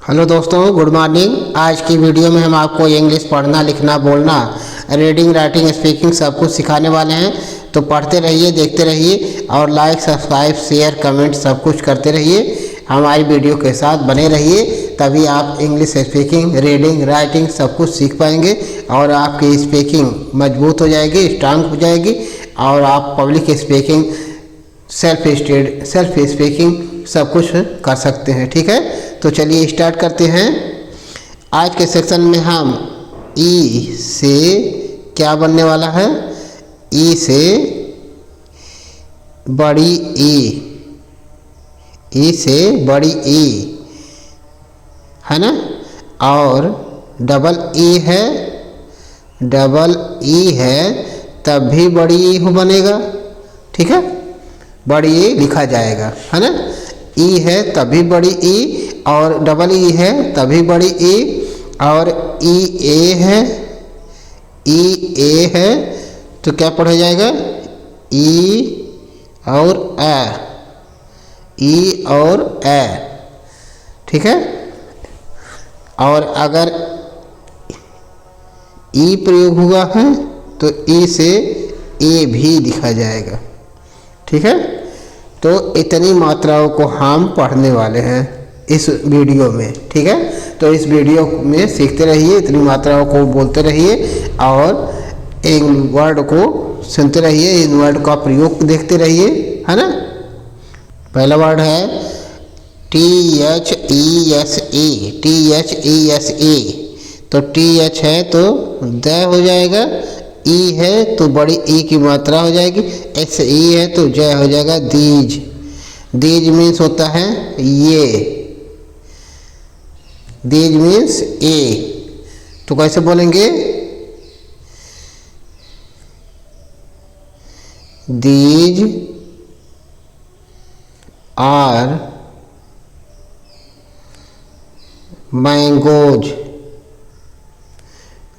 Hello दोस्तों, good morning. आज की वीडियो में हम आपको इंग्लिश पढ़ना, लिखना, बोलना, रीडिंग, राइटिंग, स्पीकिंग सब कुछ सिखाने वाले हैं। तो पढ़ते रहिए, देखते रहिए और लाइक, सब्सक्राइब, शेयर, कमेंट सब कुछ करते रहिए। हमारी वीडियो के साथ बने रहिए, तभी आप इंग्लिश स्पीकिंग, रीडिंग, राइटिंग सब कुछ सीख पाएंगे और आपकी स्पीकिंग मजबूत हो जाएगी, स्ट्रांग हो जाएगी और आप पब्लिक स्पीकिंग, सेल्फ स्पीकिंग सब कुछ कर सकते हैं। ठीक है, तो चलिए स्टार्ट करते हैं। आज के सेक्शन में हम ई से क्या बनने वाला है, ई से बड़ी ई से बड़ी ई है ना, और डबल ई है, डबल ई है तब भी बड़ी ई हो बनेगा। ठीक है, बड़ी ई लिखा जाएगा, है ना। ई है तभी बड़ी ई, और डबल ई है तभी बड़ी ई, और ई ए है तो क्या पढ़ा जाएगा, ई और ए, ई और ए। ठीक है, और अगर ई प्रयोग हुआ है तो ई से ए भी लिखा जाएगा। ठीक है, तो इतनी मात्राओं को हम पढ़ने वाले हैं इस वीडियो में। ठीक है, तो इस वीडियो में सीखते रहिए, इतनी मात्राओं को बोलते रहिए और इन वर्ड को सुनते रहिए, इन वर्ड का प्रयोग देखते रहिए, है ना। पहला वर्ड है THESE, THESE। तो TH है तो द हो जाएगा, ई है तो बड़ी ई की मात्रा हो जाएगी, SE है तो जय हो जाएगा, दीज। दीज मीन्स होता है ये, दीज मीन्स ए। तो कैसे बोलेंगे, these are mangoes,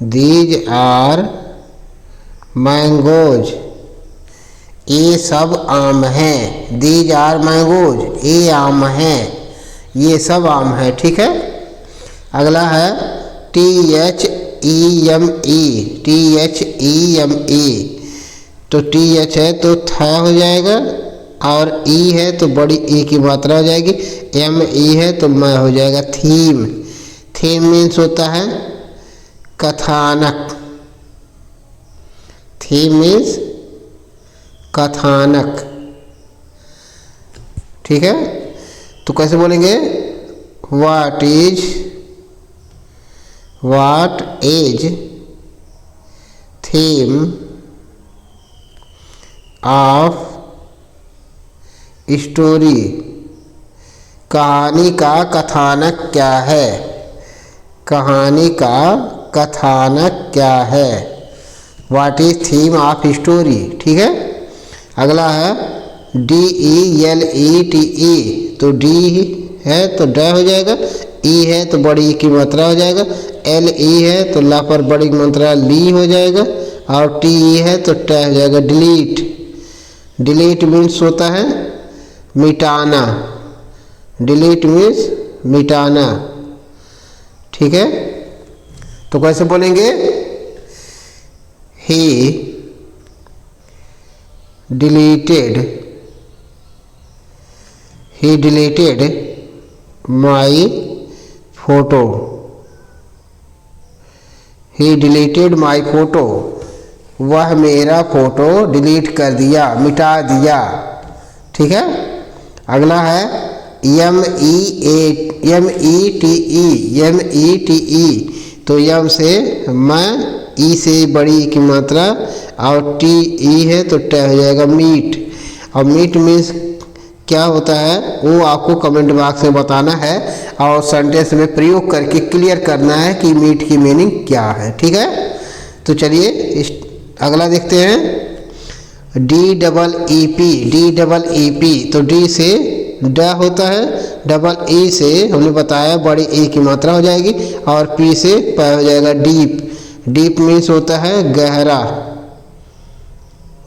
these are mangoes. ये सब आम हैं, दीज आर मैंगोज, ये आम हैं, ये सब आम है। ठीक है, अगला है THEME, THEME। तो TH है तो थ हो जाएगा, और ई है तो बड़ी ई की मात्रा हो जाएगी, ME है तो म हो जाएगा, थीम। थीम मीन्स होता है कथानक, थीम मीन्स कथानक। ठीक है, तो कैसे बोलेंगे, what is theme of story. कहानी का कथानक क्या है, कहानी का कथानक क्या है, what is theme of story. ठीक है, अगला है DELETE। तो डी है तो ड हो जाएगा, ई है तो बड़ी ई की मात्रा हो जाएगा, LE है तो ला पर बड़ी मात्रा ली हो जाएगा, और TE है तो ट हो जाएगा, डिलीट। डिलीट मीन्स होता है मिटाना, डिलीट मीन्स मिटाना। ठीक है, तो कैसे बोलेंगे, ही डिलीटेड माई फोटो, ही डिलीटेड माई फोटो। वह मेरा फोटो डिलीट कर दिया, मिटा दिया। ठीक है, अगला है METE। तो यम से मैं, ई से बड़ी की मात्रा, और TE है तो ट हो जाएगा, मीट। और मीट मीन्स क्या होता है वो आपको कमेंट बॉक्स में बताना है और सेंटेंस में प्रयोग करके क्लियर करना है कि मीट की मीनिंग क्या है। ठीक है, तो चलिए अगला देखते हैं, DEEP। तो डी से ड होता है, डबल ई से हमने बताया बड़ी ई की मात्रा हो जाएगी, और पी से प हो जाएगा, डीप। डीप मीन्स होता है गहरा,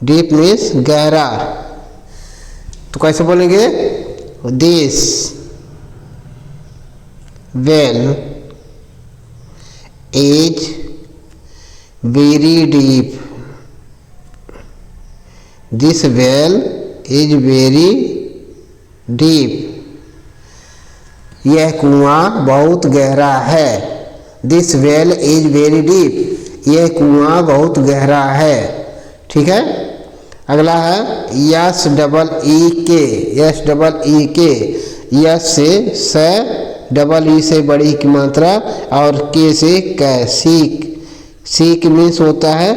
डीप मीन्स गहरा। तो कैसे बोलेंगे, this well is very deep. This well is very deep. यह कुआं बहुत गहरा है. This well is very deep. यह कुआं बहुत गहरा है. ठीक है. अगला है यस डबल ई के. यस डबल ई के. यस से स, डबल ई से बड़ी की मात्रा और के से क. सीक. सीक मीन्स होता है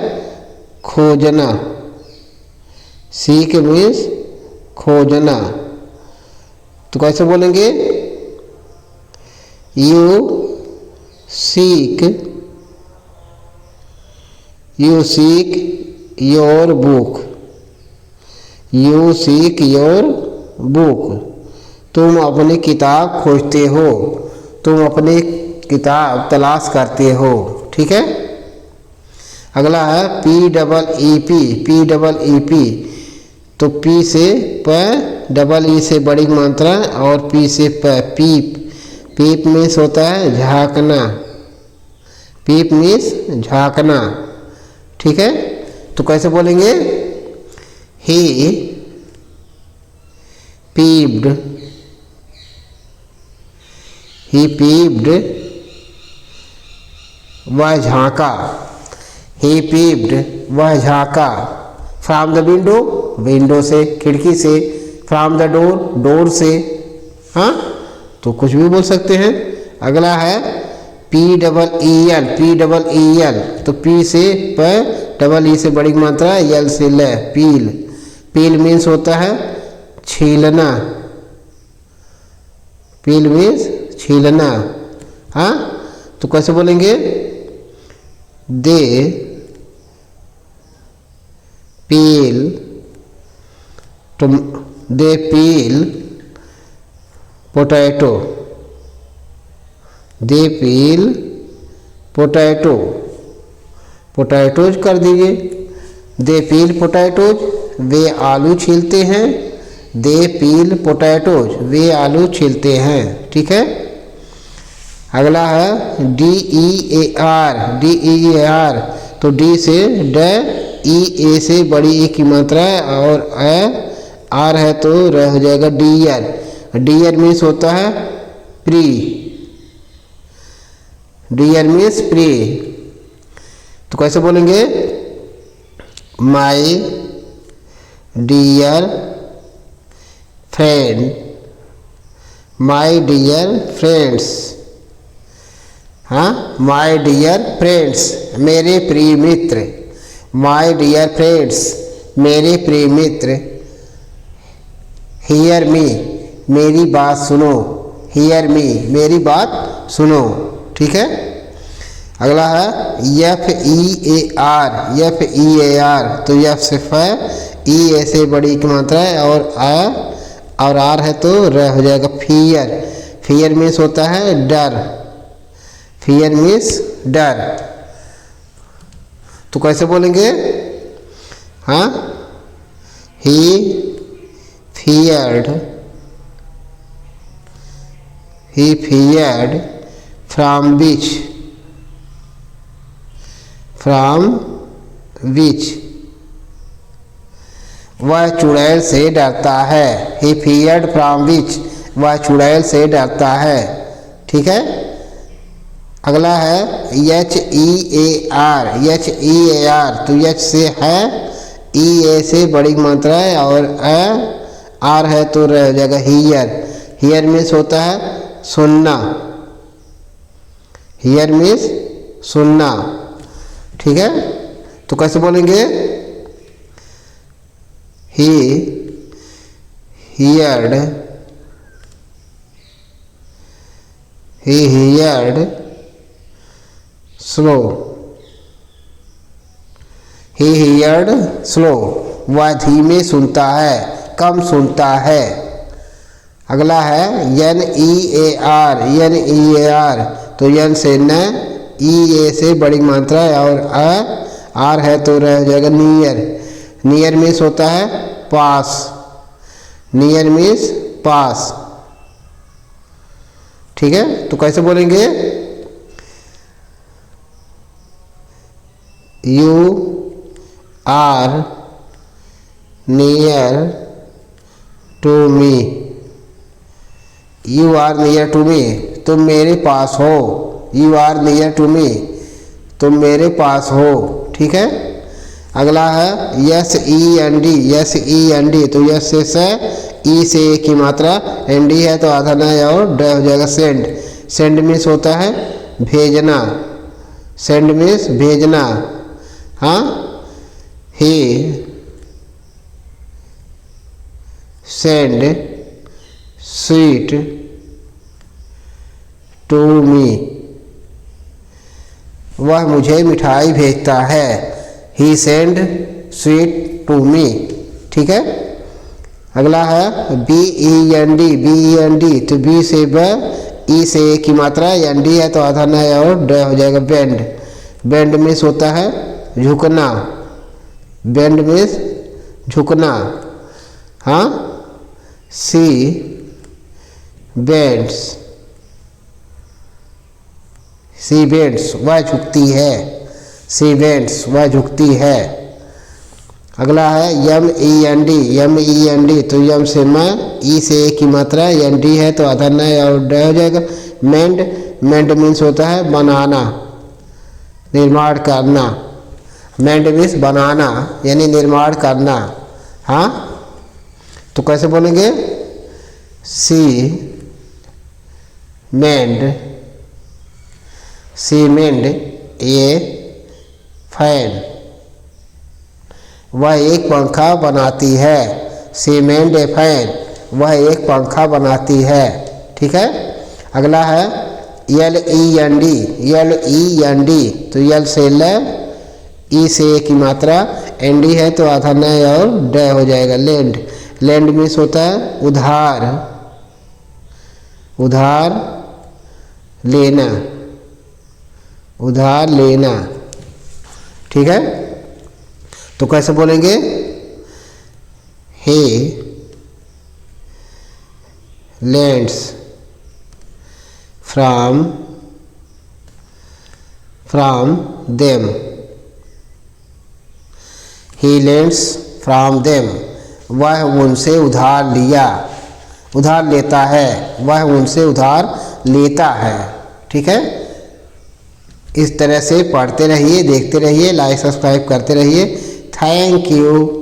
खोजना. सीक मीन्स खोजना. तो कैसे बोलेंगे? You seek your book. You seek your book. तुम अपनी किताब खोजते हो. तुम अपनी किताब तलाश करते हो. ठीक है. अगला है P double E P. P double E P. तो पी से प, डबल ई से बड़ी मात्रा और पी से प. पीप. पीप मीन्स होता है झांकना. पीप मीन्स झांकना. ठीक है. तो कैसे बोलेंगे? He peeped. He peeped. वह झांका. He peeped. वह झांका. From the window. विंडो से, खिड़की से. From the door. डोर से. हाँ, तो कुछ भी बोल सकते हैं. अगला है P double E L. P double E L. तो पी से प, डबल ई से बड़ी मात्रा, एल से ल. पील. पील मीन्स होता है छीलना. पील मीन्स छीलना. हाँ, तो कैसे बोलेंगे? दे पील. तो दे पील पोटैटो. दे पील पोटैटो. पोटैटोज कर दीजिए. दे पील पोटैटोज. वे आलू छीलते हैं. दे पील पोटैटोज. वे आलू छीलते हैं. ठीक है. अगला है D E A are. D E A R. तो डी से ड, ई ए से बड़ी ए की मात्रा है और अ, आर है तो रह हो जाएगा डियर. डियर मीन्स होता है प्री. Dear means pre. तो कैसे बोलेंगे? My dear friend. My dear friends. हाँ, माई डियर फ्रेंड्स. मेरे प्रिय मित्र. माई डियर फ्रेंड्स. मेरे प्रिय मित्र. Hear me. मेरी बात सुनो. Hear me. मेरी बात सुनो. ठीक है. अगला है F E A are. F E A R. तो एफ से फ, ई ए से बड़ी की मात्रा है और आ और आर है तो र हो जाएगा फियर. फियर मीन्स होता है डर. फियर मीन्स डर. तो कैसे बोलेंगे? हाँ, he feared. He feared from witch. From witch. वह चुड़ैल से डरता है. He feared from witch. वह चुड़ैल से डरता है. ठीक है. अगला है H E A R. H E A R. तो एच से है, ई ए से बड़ी मात्रा है और अ, आर है तो रह जाएगा हियर. हियर मीन्स होता है सुनना. हियर मीन्स सुनना. ठीक है. तो कैसे बोलेंगे? He heard. He heard slow. He heard slow. वह धीमे सुनता है, कम सुनता है. अगला है N E A R. N E A R. तो एन से न, ई ए से बड़ी मात्रा है और अ, आर है तो रह जाएगा नियर. नियर मीन्स होता है पास. नियर मीन्स पास. ठीक है, तो कैसे बोलेंगे? You are near to me, you are near to me, तुम मेरे पास हो। You are near to me, तुम मेरे पास हो। ठीक है, अगला है S E N D, S E N D, तो यस से ई से ए की मात्रा, एन डी है तो आधा नया और ड हो जाएगा सेंड। सेंड मीन्स होता है भेजना, सेंड मीन्स भेजना। हाँ, he send sweet to me, वह मुझे मिठाई भेजता है। He send sweet to me. ठीक है, अगला है B E N D, B E N D, तो बी से ब, ई से ए की मात्रा, एन डी है तो आधा नया और ड हो जाएगा बेंड। बेंड मीन्स होता है झुकना, बेंड मीन्स झुकना। हाँ, सी बेंड्स, सी बेंड्स, वह झुकती है। सी बेंड्स, वह झुकती है। अगला है यम ई एन डी, यम ई एन डी, तो यम से म, ई से ए की मात्रा, एन डी है तो आधा नया और ड हो जाएगा मेंड। मेंड मीन्स होता है बनाना, निर्माण करना। मेंड मीन्स बनाना यानी निर्माण करना। हाँ, तो कैसे बोलेंगे? सी मेंड, सीमेंट ए फैन, वह एक पंखा बनाती है। सीमेंट ए फैन, वह एक पंखा बनाती है। ठीक है, अगला है यल ई एन डी, यल ई एन डी, तो यल से ल, ई से ए की मात्रा, एन डी है तो आधा नया और ड हो जाएगा लैंड। लैंड मीन्स होता है उधार, उधार लेना, उधार लेना। ठीक है, तो कैसे बोलेंगे? he lends from them, he lends from them, वह उनसे उधार लिया, उधार लेता है, वह उनसे उधार लेता है। ठीक है, इस तरह से पढ़ते रहिए, देखते रहिए, लाइक सब्सक्राइब करते रहिए। Thank you.